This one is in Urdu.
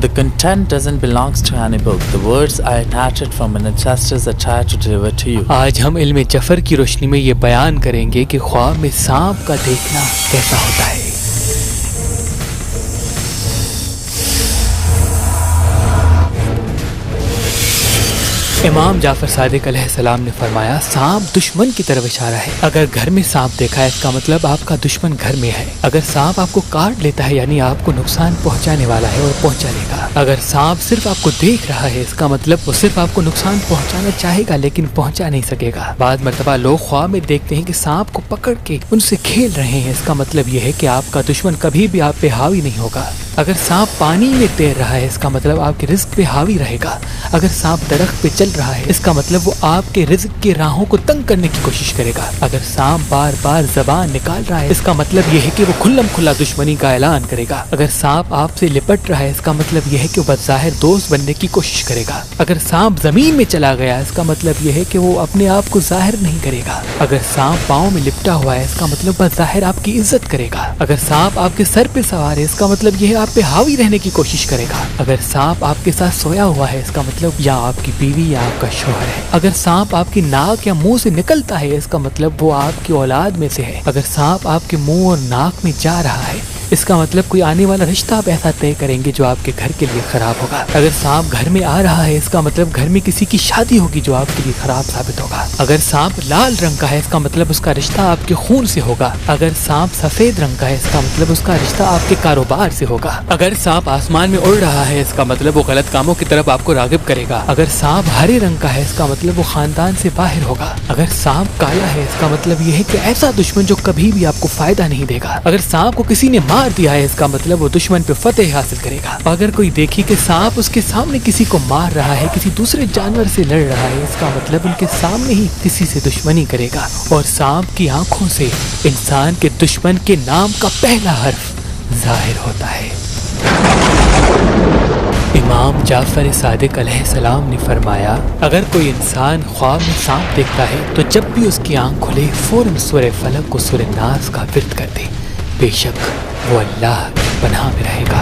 The content doesn't belong to any book. The words I attached from an ancestors are tried to deliver to you. آج ہم علم جفر کی روشنی میں یہ بیان کریں گے کہ خواب میں سانپ کا دیکھنا کیسا ہوتا ہے۔ امام جعفر صادق علیہ السلام نے فرمایا سانپ دشمن کی طرف اشارہ ہے۔ اگر گھر میں سانپ دیکھا ہے اس کا مطلب آپ کا دشمن گھر میں ہے۔ اگر سانپ آپ کو کاٹ لیتا ہے یعنی آپ کو نقصان پہنچانے والا ہے اور پہنچا لے گا۔ اگر سانپ صرف آپ کو دیکھ رہا ہے اس کا مطلب وہ صرف آپ کو نقصان پہنچانا چاہے گا لیکن پہنچا نہیں سکے گا۔ بعض مرتبہ لوگ خواب میں دیکھتے ہیں کہ سانپ کو پکڑ کے ان سے کھیل رہے ہیں، اس کا مطلب یہ ہے کہ آپ کا دشمن کبھی بھی آپ پہ حاوی نہیں ہوگا۔ اگر سانپ پانی میں تیر رہا ہے اس کا مطلب آپ کے رزق پہ حاوی رہے گا۔ اگر سانپ درخت پہ چل رہا ہے اس کا مطلب وہ آپ کے رزق کی راہوں کو تنگ کرنے کی کوشش کرے گا۔ اگر سانپ بار بار زبان نکال رہا ہے اس کا مطلب یہ ہے کہ وہ کھلم کھلا دشمنی کا اعلان کرے گا۔ اگر سانپ آپ سے لپٹ رہا ہے اس کا مطلب یہ ہے کہ وہ بظاہر دوست بننے کی کوشش کرے گا۔ اگر سانپ زمین میں چلا گیا اس کا مطلب یہ ہے کہ وہ اپنے آپ کو ظاہر نہیں کرے گا۔ اگر سانپ پاؤں میں لپٹا ہوا ہے اس کا مطلب بظاہر آپ کی عزت کرے گا۔ اگر سانپ آپ کے سر پہ سوار ہے اس کا مطلب یہ ہے آپ پہ حاوی رہنے کی کوشش کرے گا۔ اگر سانپ آپ کے ساتھ سویا ہوا ہے اس کا مطلب یا آپ کی بیوی یا آپ کا شوہر ہے۔ اگر سانپ آپ کی ناک یا منہ سے نکلتا ہے اس کا مطلب وہ آپ کی اولاد میں سے ہے۔ اگر سانپ آپ کے منہ اور ناک میں جا رہا ہے اس کا مطلب کوئی آنے والا رشتہ آپ ایسا طے کریں گے جو آپ کے گھر کے لیے خراب ہوگا۔ اگر سانپ گھر میں آ رہا ہے اس کا مطلب گھر میں کسی کی شادی ہوگی جو آپ کے لیے خراب ثابت ہوگا۔ اگر سانپ لال رنگ کا ہے اس کا مطلب اس کا رشتہ آپ کے خون سے ہوگا۔ اگر سانپ سفید رنگ کا ہے اس کا مطلب اس کا رشتہ آپ کے کاروبار سے ہوگا۔ اگر سانپ آسمان میں اڑ رہا ہے اس کا مطلب وہ غلط کاموں کی طرف آپ کو راغب کرے گا۔ اگر سانپ ہرے رنگ کا ہے اس کا مطلب وہ خاندان سے باہر ہوگا۔ اگر سانپ کالا ہے اس کا مطلب یہ ہے کہ ایسا دشمن جو کبھی بھی آپ کو فائدہ نہیں دے گا۔ اگر سانپ کو کسی نے مار دیا ہے اس کا مطلب وہ دشمن پہ فتح حاصل کرے گا۔ اگر کوئی دیکھے کہ سانپ اس کے سامنے کسی کو مار رہا ہے، کسی دوسرے جانور سے لڑ رہا ہے اس کا مطلب ان کے سامنے ہی کسی سے دشمنی کرے گا۔ اور سانپ کی آنکھوں سے انسان کے دشمن کے نام کا پہلا حرف ظاہر ہوتا ہے۔ امام جعفر صادق علیہ السلام نے فرمایا اگر کوئی انسان خواب میں سانپ دیکھتا ہے تو جب بھی اس کی آنکھ کھلے فوراً سورہ فلق کو سورہ ناس کا ورد کر دے، بے شک وہ اللہ کی پناہ میں رہے گا۔